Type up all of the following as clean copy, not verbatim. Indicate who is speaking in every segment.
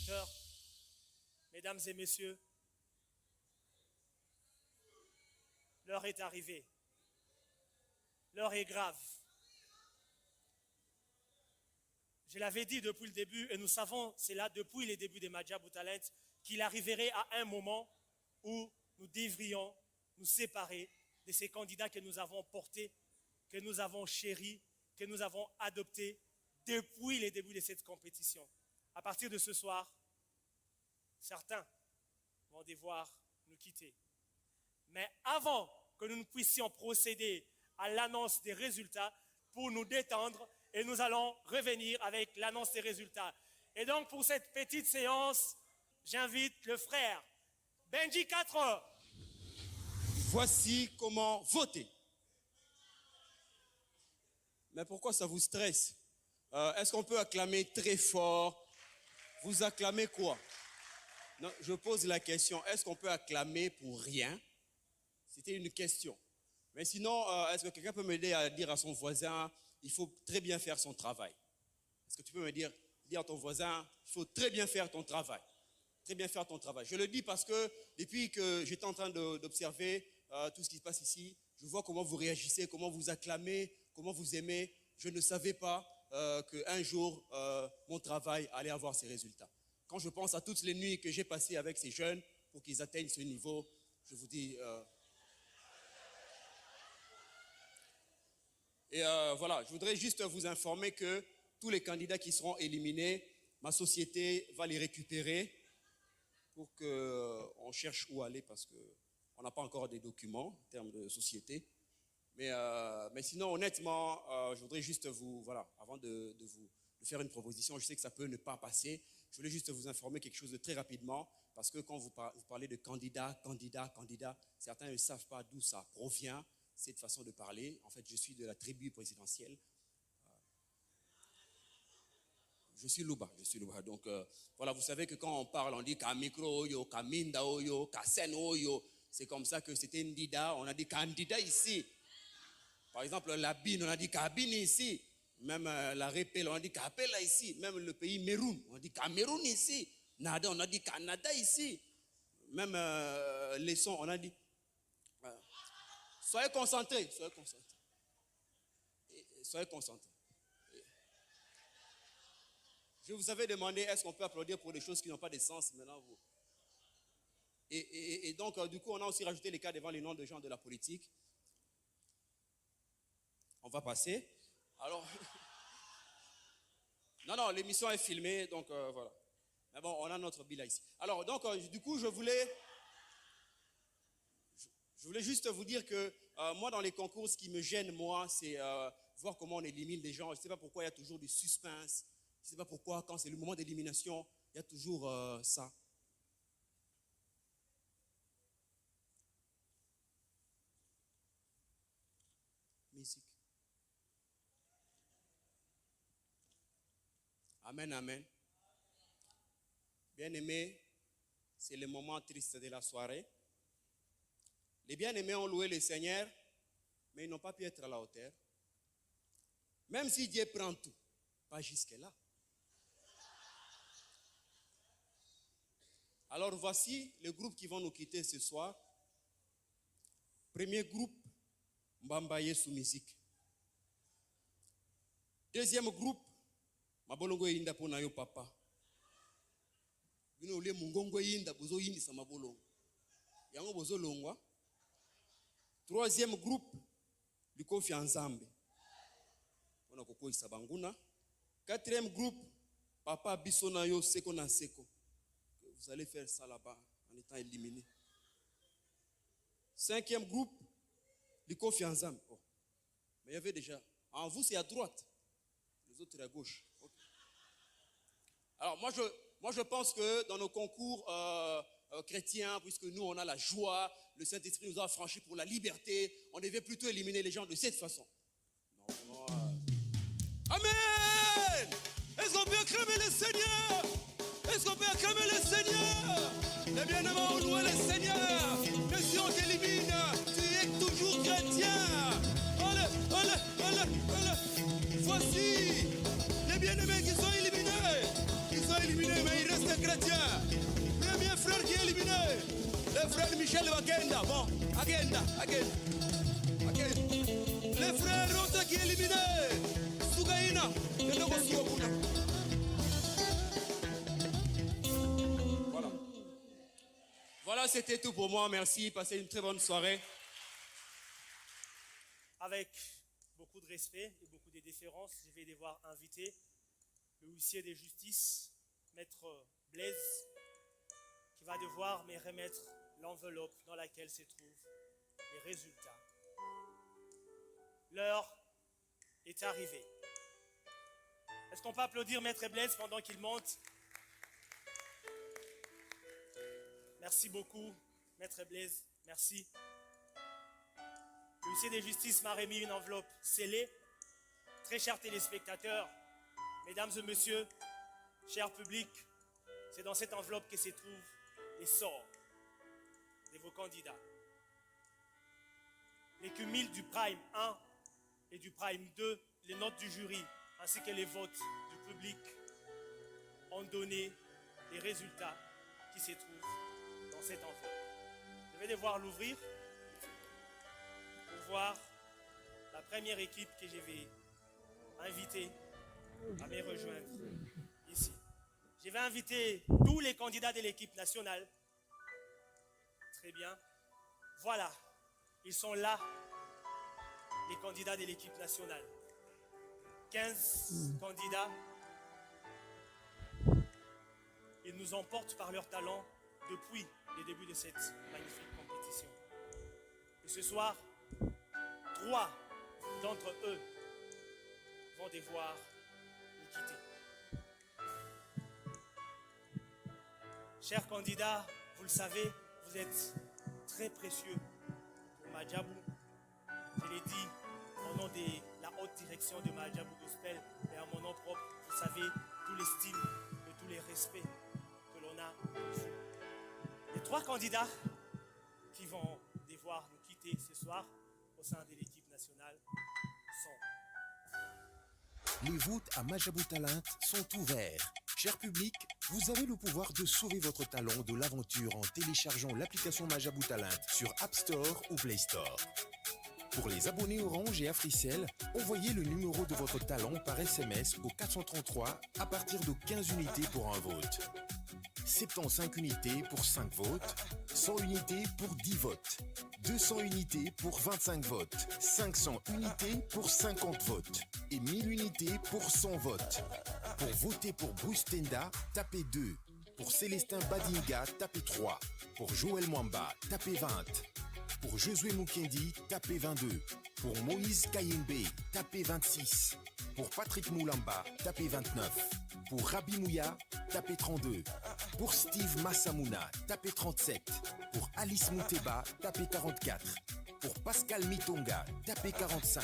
Speaker 1: chanteurs, mesdames et messieurs, l'heure est arrivée. L'heure est grave. Je l'avais dit depuis le début, et nous savons, c'est là depuis les débuts des Madjabou Talent, qu'il arriverait à un moment où nous devrions nous séparer de ces candidats que nous avons portés, que nous avons chéris, que nous avons adoptés depuis les débuts de cette compétition. À partir de ce soir, certains vont devoir nous quitter. Mais avant que nous ne puissions procéder à l'annonce des résultats, pour nous détendre, et nous allons revenir avec l'annonce des résultats. Et donc, pour cette petite séance, j'invite le frère Benji 4.
Speaker 2: Voici comment voter. Mais pourquoi ça vous stresse? Est-ce qu'on peut acclamer très fort? Vous acclamez quoi? Non, je pose la question, est-ce qu'on peut acclamer pour rien? C'était une question. Mais sinon, est-ce que quelqu'un peut m'aider à dire à son voisin, il faut très bien faire son travail? Est-ce que tu peux me dire à ton voisin, il faut très bien faire ton travail? Très bien faire ton travail. Je le dis parce que depuis que j'étais en train d'observer tout ce qui se passe ici, je vois comment vous réagissez, comment vous acclamez, comment vous aimez. Je ne savais pas qu'un jour, mon travail allait avoir ses résultats. Quand je pense à toutes les nuits que j'ai passées avec ces jeunes pour qu'ils atteignent ce niveau, je vous dis... voilà, je voudrais juste vous informer que tous les candidats qui seront éliminés, ma société va les récupérer pour qu'on cherche où aller parce qu'on n'a pas encore des documents en termes de société. Mais sinon, honnêtement, je voudrais juste vous, voilà, avant de faire une proposition, je sais que ça peut ne pas passer, je voulais juste vous informer quelque chose de très rapidement parce que quand vous parlez de candidat, certains ne savent pas d'où ça provient. Cette façon de parler. En fait, je suis de la tribu présidentielle. Je suis Luba. Donc, voilà, vous savez que quand on parle, on dit qu'à micro, yo, qu'à minda, yo, qu'à scène, yo. C'est comme ça que c'était Ndida. On a dit candidat ici. Par exemple, la Bine, on a dit Kabine ici. Même la Répel, on a dit Kapela ici. Même le pays Meroun, on a dit Cameroun ici. Nada, on a dit Canada ici. Même les sons, on a dit... Soyez concentrés. Je vous avais demandé, est-ce qu'on peut applaudir pour des choses qui n'ont pas de sens maintenant vous. Et donc, du coup, on a aussi rajouté les cas devant les noms de gens de la politique. On va passer. Alors, non, l'émission est filmée, donc voilà. Mais bon, on a notre bilan ici. Alors, donc, du coup, je voulais juste vous dire que moi, dans les concours, ce qui me gêne, moi, c'est voir comment on élimine les gens. Je ne sais pas pourquoi il y a toujours du suspense. Je ne sais pas pourquoi, quand c'est le moment d'élimination, il y a toujours ça. Musique. Amen, amen. Bien-aimés, c'est le moment triste de la soirée. Les bien-aimés ont loué le Seigneur, mais ils n'ont pas pu être à la hauteur. Même si Dieu prend tout, pas jusque-là. Alors voici les groupes qui vont nous quitter ce soir. Premier groupe, Mbamba Yesu Musique. Deuxième groupe, Mabolongo Yinda Ponayo Papa. Bino ule mungongo yinda bozo yindi sa mabolongo. Yango bozo longwa. Troisième groupe, Likofi Nzambe. On a koko isabanguna. Quatrième groupe, Papa Bisonayo Seko na Seko. Vous allez faire ça là-bas en étant éliminé. Cinquième groupe, Likofi Nzambe. Oh. Mais il y avait déjà. En vous, c'est à droite. Les autres, c'est à gauche. Okay. Alors, moi, je pense que dans nos concours chrétiens, puisque nous, on a la joie, le Saint-Esprit nous a affranchis pour la liberté, on devait plutôt éliminer les gens de cette façon. Non. Amen! Est-ce qu'on peut acclamer le Seigneur? Est-ce qu'on peut acclamer le Seigneur? Les bien-aimés ont loué le Seigneur. Mais si on t'élimine, tu es toujours chrétien. Allez. Voici les bien-aimés qui sont éliminés. Ils sont éliminés, mais il reste chrétiens. Premier frère qui est éliminé. Le frère Michel Wakenda. Bon, agenda. Le frère Rota qui est éliminé. Sugaina. Voilà, c'était tout pour moi. Merci. Passez une très bonne soirée.
Speaker 1: Avec beaucoup de respect et beaucoup de déférence, je vais devoir inviter le huissier de justice, Maître Blaise, qui va devoir me remettre l'enveloppe dans laquelle se trouvent les résultats. L'heure est arrivée. Est-ce qu'on peut applaudir Maître Blaise pendant qu'il monte? Merci beaucoup, Maître Blaise. Merci. Le huissier de justice m'a remis une enveloppe scellée. Très chers téléspectateurs, mesdames et messieurs, cher public, c'est dans cette enveloppe que se trouvent les sorts de vos candidats. Les cumuls du Prime 1 et du Prime 2, les notes du jury, ainsi que les votes du public ont donné les résultats qui se trouvent dans cette enveloppe. Je vais devoir l'ouvrir pour voir la première équipe que je vais inviter à me rejoindre ici. Je vais inviter tous les candidats de l'équipe nationale. Très bien. Voilà, ils sont là, les candidats de l'équipe nationale. 15 candidats. Ils nous emportent par leur talent depuis le début de cette magnifique compétition. Et ce soir, 3 d'entre eux vont devoir nous quitter. Chers candidats, vous le savez, vous êtes très précieux pour Madjabou. Je l'ai dit au nom de la haute direction de Madjabou Gospel et à mon nom propre, vous savez tout l'estime et tout les respects que l'on a pour vous. Les 3 candidats qui vont devoir nous quitter ce soir au sein de l'équipe nationale sont...
Speaker 3: Les votes à Madjabou Talent sont ouverts. Cher public, vous avez le pouvoir de sauver votre talent de l'aventure en téléchargeant l'application Madjabou Talent sur App Store ou Play Store. Pour les abonnés Orange et Africell, envoyez le numéro de votre talent par SMS au 433 à partir de 15 unités pour un vote. 75 unités pour 5 votes, 100 unités pour 10 votes, 200 unités pour 25 votes, 500 unités pour 50 votes et 1000 unités pour 100 votes. Pour voter pour Bruce Tenda, tapez 2. Pour Célestin Badinga, tapez 3. Pour Joël Mwamba, tapez 20. Pour Josué Mukendi, tapez 22. Pour Moïse Kayembe, tapez 26. Pour Patrick Moulamba, tapez 29. Pour Rabi Mouya, tapez 32. Pour Steve Massamouna, tapez 37. Pour Alice Mouteba, tapez 44. Pour Pascal Mitonga, tapez 45.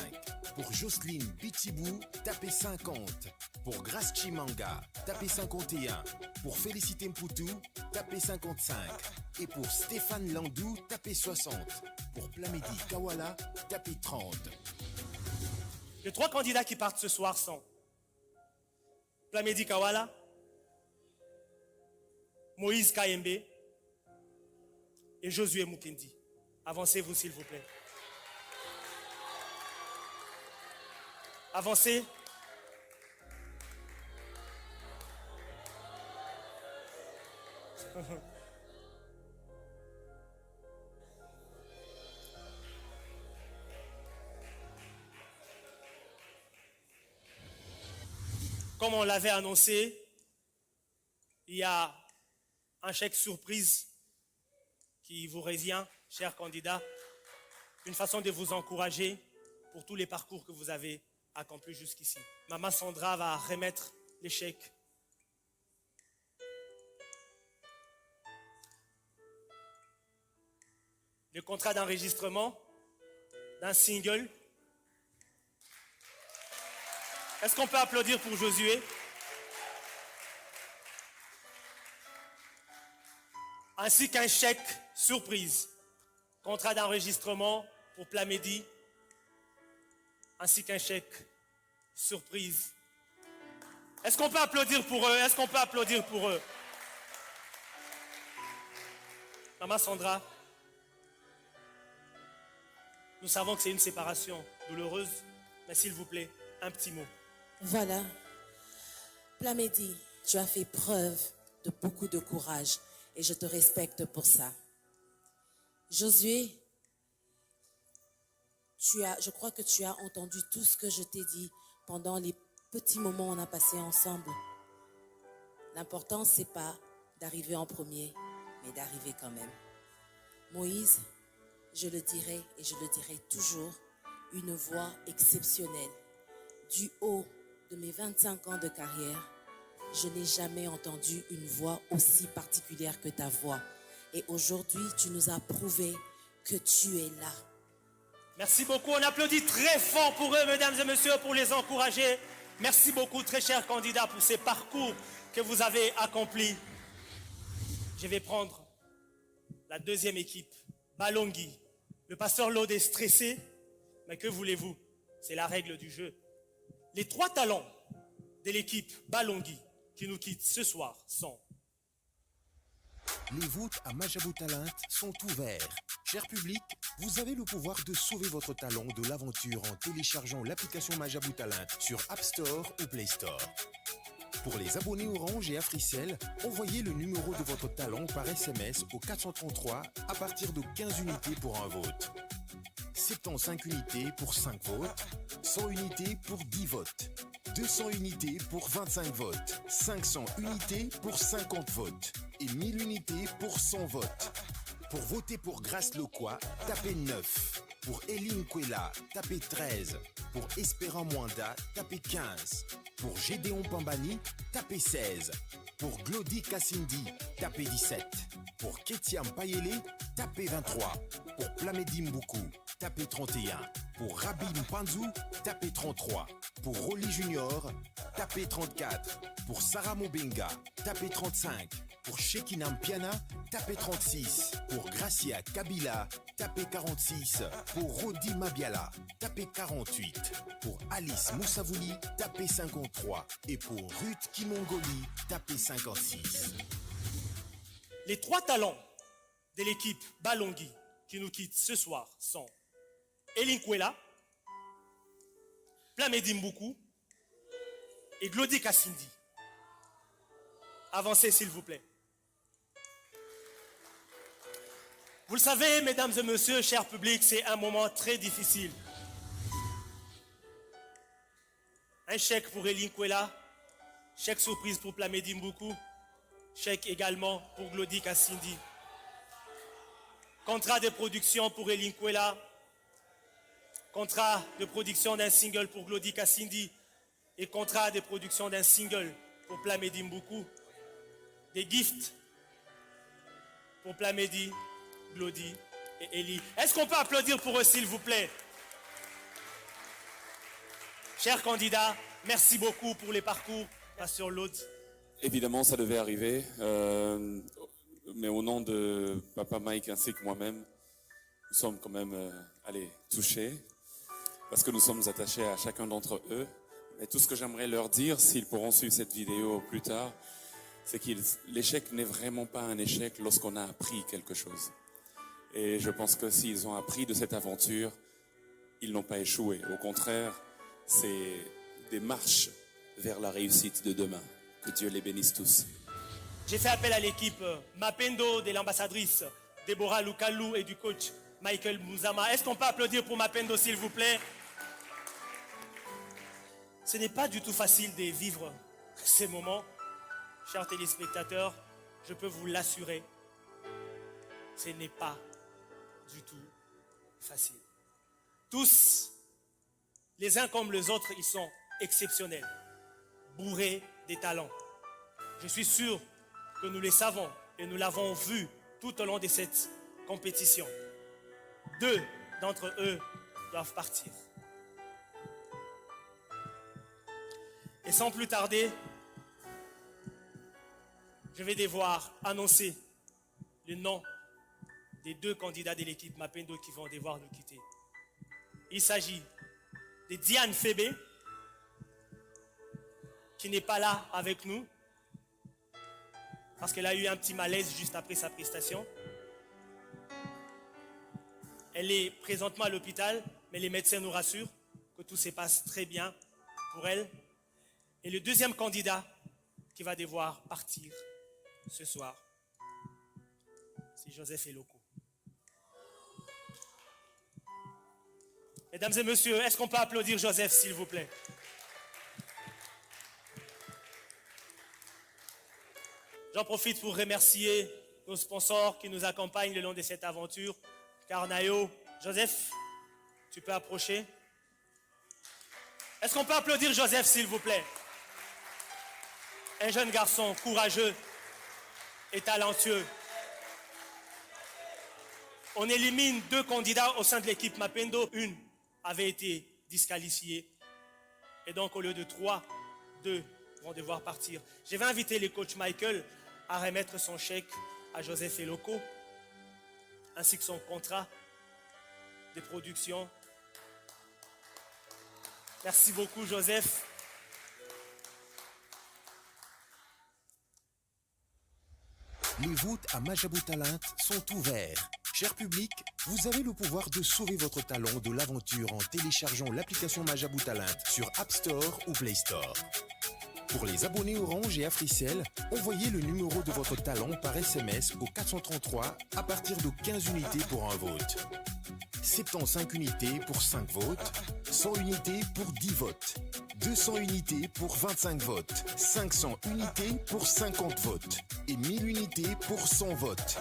Speaker 3: Pour Jocelyne Bitibou, tapez 50. Pour Grace Chimanga, tapez 51. Pour Félicité Mpoutou, tapez 55. Et pour Stéphane Landou, tapez 60. Pour Plamedi Kawala, tapez 30.
Speaker 1: Les 3 candidats qui partent ce soir sont Plamedi Kawala, Moïse Kayembe et Josué Mukendi. Avancez-vous s'il vous plaît. Avancez. Comme on l'avait annoncé, il y a un chèque surprise qui vous revient, chers candidats, une façon de vous encourager pour tous les parcours que vous avez accomplis jusqu'ici. Maman Sandra va remettre les chèques. Le contrat d'enregistrement d'un single. Est-ce qu'on peut applaudir pour Josué? Ainsi qu'un chèque surprise. Contrat d'enregistrement pour Plamedi. Ainsi qu'un chèque surprise. Est-ce qu'on peut applaudir pour eux? Est-ce qu'on peut applaudir pour eux? Maman Sandra, nous savons que c'est une séparation douloureuse, mais s'il vous plaît, un petit mot.
Speaker 4: Voilà. Plamedi, tu as fait preuve de beaucoup de courage et je te respecte pour ça. Josué, je crois que tu as entendu tout ce que je t'ai dit pendant les petits moments qu'on a passés ensemble. L'important, c'est pas d'arriver en premier, mais d'arriver quand même. Moïse, je le dirai et je le dirai toujours, une voix exceptionnelle. Du haut de mes 25 ans de carrière, je n'ai jamais entendu une voix aussi particulière que ta voix. Et aujourd'hui, tu nous as prouvé que tu es là.
Speaker 1: Merci beaucoup. On applaudit très fort pour eux, mesdames et messieurs, pour les encourager. Merci beaucoup, très chers candidats, pour ces parcours que vous avez accomplis. Je vais prendre la deuxième équipe, Balongi. Le pasteur Lode est stressé, mais que voulez-vous? C'est la règle du jeu. Les 3 talents de l'équipe Balongi qui nous quittent ce soir sont...
Speaker 3: Les votes à Majabou Talent sont ouverts. Cher public, vous avez le pouvoir de sauver votre talent de l'aventure en téléchargeant l'application Majabou Talent sur App Store ou Play Store. Pour les abonnés Orange et Africell, envoyez le numéro de votre talent par SMS au 433 à partir de 15 unités pour un vote. 75 unités pour 5 votes, 100 unités pour 10 votes, 200 unités pour 25 votes, 500 unités pour 50 votes et 1000 unités pour 100 votes. Pour voter pour Grace Lokwa, tapez 9. Pour Eline Kwela, tapez 13. Pour Espérant Mwanda, tapez 15. Pour Gédéon Pambani, tapez 16. Pour Glody Kassindi, tapez 17. Pour Ketiam Payele, tapez 23. Pour Plamedi Mboukou, tapez 31. Pour Rabi Mpanzou, tapez 33. Pour Rolly Junior, tapez 34. Pour Sarah Mobenga, tapez 35. Pour Shekinam Piana, tapez 36. Pour Gracia Kabila, tapez 46. Pour Rodi Mabiala, tapez 48. Pour Alice Moussavouli, tapez 53. Et pour Ruth Kimongoli, tapez 56.
Speaker 1: Les 3 talents de l'équipe Balongi qui nous quittent ce soir sont Eline Kwela, Plamedi Mboukou et Glody Kassindi. Avancez s'il vous plaît. Vous le savez, mesdames et messieurs, cher public, c'est un moment très difficile. Un chèque pour Eline Kwela, chèque surprise pour Plamedi Mboukou, chèque également pour Glody Kassindi. Contrat de production pour Eline Kwela, contrat de production d'un single pour Glody Kassindi et contrat de production d'un single pour Plamedi Mboukou. Des gifts pour Plamedi, Glody et Eli. Est-ce qu'on peut applaudir pour eux, s'il vous plaît? Chers candidats, merci beaucoup pour les parcours. Pasteur Lode.
Speaker 5: Évidemment, ça devait arriver, mais au nom de Papa Mike ainsi que moi-même, nous sommes quand même touchés, parce que nous sommes attachés à chacun d'entre eux. Et tout ce que j'aimerais leur dire, s'ils pourront suivre cette vidéo plus tard, c'est que l'échec n'est vraiment pas un échec lorsqu'on a appris quelque chose. Et je pense que s'ils ont appris de cette aventure, ils n'ont pas échoué. Au contraire, c'est des marches vers la réussite de demain. Que Dieu les bénisse tous.
Speaker 1: J'ai fait appel à l'équipe Mapendo, de l'ambassadrice Déborah Lukalou et du coach Michael Mouzama. Est-ce qu'on peut applaudir pour Mapendo, s'il vous plaît? Ce n'est pas du tout facile de vivre ces moments. Chers téléspectateurs, je peux vous l'assurer, ce n'est pas du tout facile. Tous, les uns comme les autres, ils sont exceptionnels, bourrés des talents. Je suis sûr que nous les savons et nous l'avons vu tout au long de cette compétition. 2 d'entre eux doivent partir. Et sans plus tarder, je vais devoir annoncer le nom des 2 candidats de l'équipe Mapendo qui vont devoir nous quitter. Il s'agit de Diane Fébé, qui n'est pas là avec nous, parce qu'elle a eu un petit malaise juste après sa prestation. Elle est présentement à l'hôpital, mais les médecins nous rassurent que tout se passe très bien pour elle. Et le deuxième candidat qui va devoir partir ce soir, c'est Joseph Eloko. Mesdames et messieurs, est-ce qu'on peut applaudir Joseph, s'il vous plaît? J'en profite pour remercier nos sponsors qui nous accompagnent le long de cette aventure. Carnaio, Joseph, tu peux approcher. Est-ce qu'on peut applaudir Joseph, s'il vous plaît? Un jeune garçon courageux et talentueux. On élimine 2 candidats au sein de l'équipe Mapendo. Une avait été disqualifiée. Et donc, au lieu de 3, 2 vont devoir partir. Je vais inviter le coach Michael à remettre son chèque à Joseph Eloko, ainsi que son contrat de production. Merci beaucoup, Joseph.
Speaker 3: Les votes à Majabou Talent sont ouverts. Cher public, vous avez le pouvoir de sauver votre talent de l'aventure en téléchargeant l'application Majabou Talent sur App Store ou Play Store. Pour les abonnés Orange et Africell, envoyez le numéro de votre talent par SMS au 433 à partir de 15 unités pour un vote. 75 unités pour 5 votes, 100 unités pour 10 votes, 200 unités pour 25 votes, 500 unités pour 50 votes et 1000 unités pour 100 votes.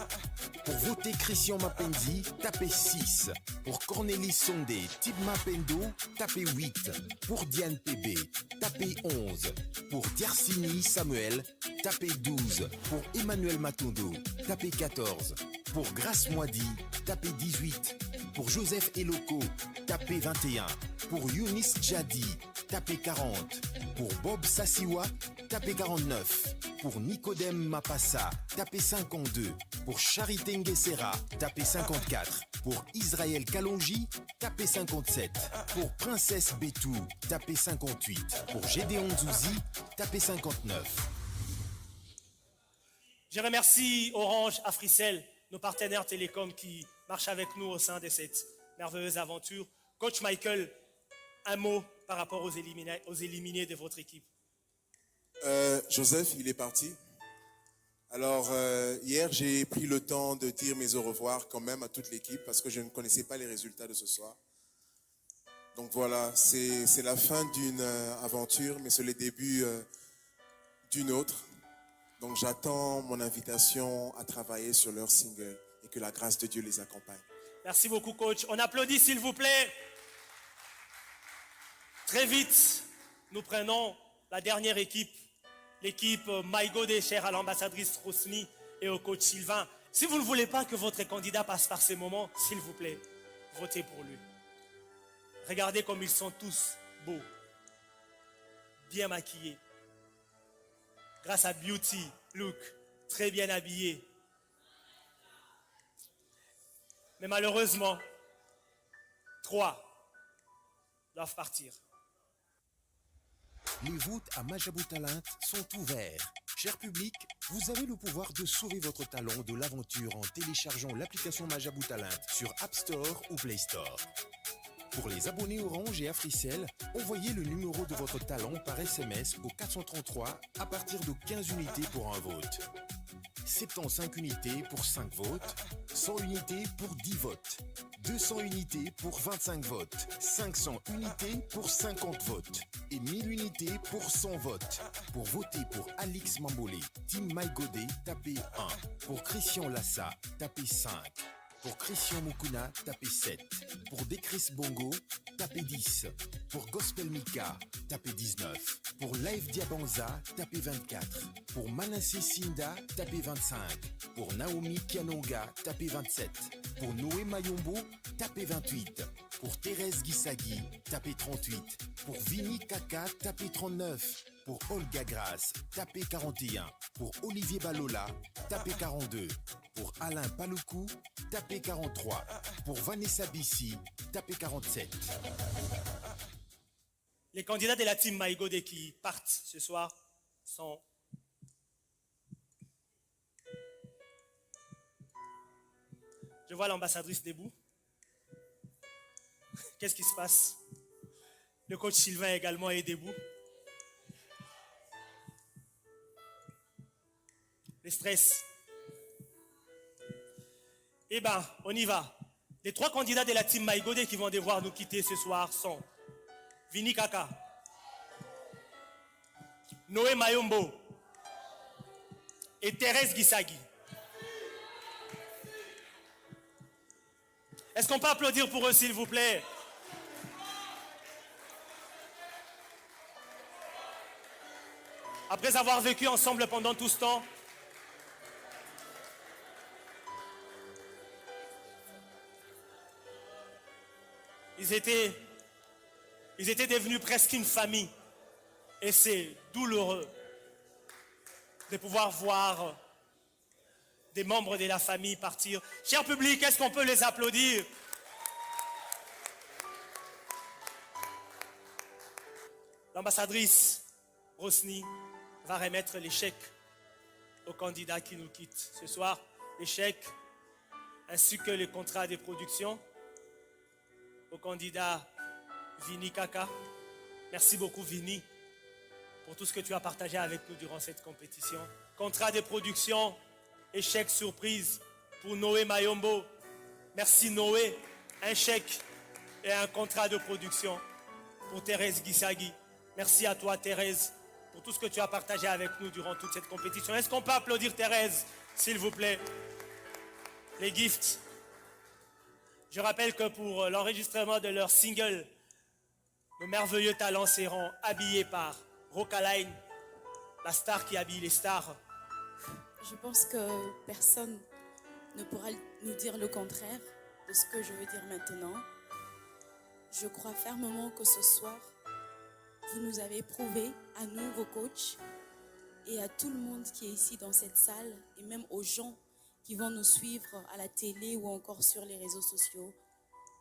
Speaker 3: Pour voter Christian Mapenzi, tapez 6. Pour Cornélie Sondé, Tib Mapendo, tapez 8. Pour Diane PB, tapez 11. Pour Diersini Samuel, tapez 12. Pour Emmanuel Matondo, tapez 14. Pour Grace Moidi, tapez 18. Pour Joseph Eloko, tapez 21. Pour Younis Djadi, tapez 40. Pour Bob Sassiwa, tapez 49. Pour Nicodème Mapassa, tapez 52. Pour Charité Nguessera, tapez 54. Pour Israël Kalonji, tapez 57. Pour Princesse Betou, tapez 58. Pour Gédéon Zouzi, tapez 59.
Speaker 1: Je remercie Orange, Africell, nos partenaires télécoms qui marchent avec nous au sein de cette merveilleuse aventure. Coach Michael, un mot par rapport aux éliminés de votre équipe.
Speaker 6: Joseph, il est parti. Alors, hier, j'ai pris le temps de dire mes au revoir quand même à toute l'équipe parce que je ne connaissais pas les résultats de ce soir. Donc voilà, c'est la fin d'une aventure, mais c'est le début d'une autre. Donc j'attends mon invitation à travailler sur leur single et que la grâce de Dieu les accompagne.
Speaker 1: Merci beaucoup, coach. On applaudit, s'il vous plaît. Très vite, nous prenons la dernière équipe, l'équipe Maïgodé, chère à l'ambassadrice Rosny et au coach Sylvain. Si vous ne voulez pas que votre candidat passe par ces moments, s'il vous plaît, votez pour lui. Regardez comme ils sont tous beaux, bien maquillés. Grâce à Beauty, Look, très bien habillés. Mais malheureusement, 3 doivent partir.
Speaker 3: Les votes à Majabou Talent sont ouverts. Cher public, vous avez le pouvoir de sauver votre talent de l'aventure en téléchargeant l'application Majabou Talent sur App Store ou Play Store. Pour les abonnés Orange et Africell, envoyez le numéro de votre talent par SMS au 433 à partir de 15 unités pour un vote. 75 unités pour 5 votes, 100 unités pour 10 votes, 200 unités pour 25 votes, 500 unités pour 50 votes et 1000 unités pour 100 votes. Pour voter pour Alix Mambolé, Team Maïgodé, tapez 1. Pour Christian Lassa, tapez 5. Pour Christian Mukuna, tapez 7. Pour Decris Bongo, tapez 10. Pour Gospel Mika, tapez 19. Pour Live Diabanza, tapez 24. Pour Manasseh Sinda, tapez 25. Pour Naomi Kianonga, tapez 27. Pour Noé Mayombo, tapez 28. Pour Thérèse Guissagui, tapez 38. Pour Vini Kaka, tapez 39. Pour Olga Grasse, tapez 41. Pour Olivier Balola, tapez 42. Pour Alain Paloukou, tapez 43. Pour Vanessa Bissi, tapez 47.
Speaker 1: Les candidats de la team Maïgodé qui partent ce soir sont je vois l'ambassadrice debout. Qu'est-ce qui se passe? Le coach Sylvain également est debout. Le stress. Eh bien, on y va. Les 3 candidats de la team Maïgodé qui vont devoir nous quitter ce soir sont Vini Kaka, Noé Mayombo et Thérèse Gisagi. Est-ce qu'on peut applaudir pour eux, s'il vous plaît? Après avoir vécu ensemble pendant tout ce temps, ils étaient devenus presque une famille. Et c'est douloureux de pouvoir voir des membres de la famille partir. Cher public, est-ce qu'on peut les applaudir? L'ambassadrice Rosny va remettre les chèques aux candidats qui nous quittent ce soir. Les chèques ainsi que les contrats de production au candidat Vini Kaka. Merci beaucoup Vini pour tout ce que tu as partagé avec nous durant cette compétition. Contrat de production, échec surprise pour Noé Mayombo. Merci Noé, un chèque et un contrat de production pour Thérèse Gisagi. Merci à toi Thérèse pour tout ce que tu as partagé avec nous durant toute cette compétition. Est-ce qu'on peut applaudir Thérèse, s'il vous plaît? Les gifts. Je rappelle que pour l'enregistrement de leur single, nos merveilleux talents seront habillés par Rocaline, la star qui habille les stars.
Speaker 7: Je pense que personne ne pourra nous dire le contraire de ce que je veux dire maintenant. Je crois fermement que ce soir, vous nous avez prouvé, à nous, vos coachs, et à tout le monde qui est ici dans cette salle, et même aux gens qui vont nous suivre à la télé ou encore sur les réseaux sociaux,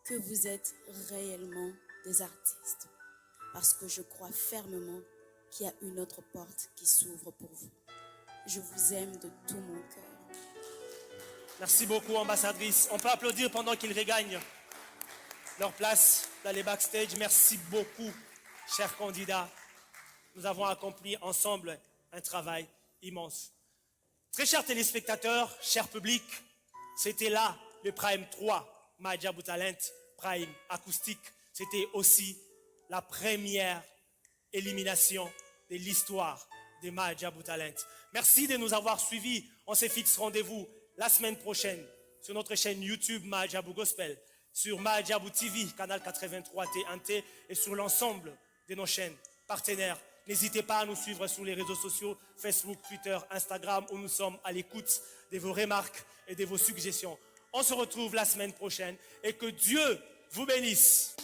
Speaker 7: que vous êtes réellement des artistes. Parce que je crois fermement qu'il y a une autre porte qui s'ouvre pour vous. Je vous aime de tout mon cœur.
Speaker 1: Merci beaucoup, ambassadrice. On peut applaudir pendant qu'ils regagnent leur place dans les backstage. Merci beaucoup, chers candidats. Nous avons accompli ensemble un travail immense. Très chers téléspectateurs, chers publics, c'était là le Prime 3, Madjabou Talent Prime acoustique. C'était aussi la première élimination de l'histoire de Madjabou Talent. Merci de nous avoir suivis. On se fixe rendez-vous la semaine prochaine sur notre chaîne YouTube Madjabou Gospel, sur Madjabou TV, canal 83 T1T et sur l'ensemble de nos chaînes partenaires. N'hésitez pas à nous suivre sur les réseaux sociaux, Facebook, Twitter, Instagram, où nous sommes à l'écoute de vos remarques et de vos suggestions. On se retrouve la semaine prochaine et que Dieu vous bénisse.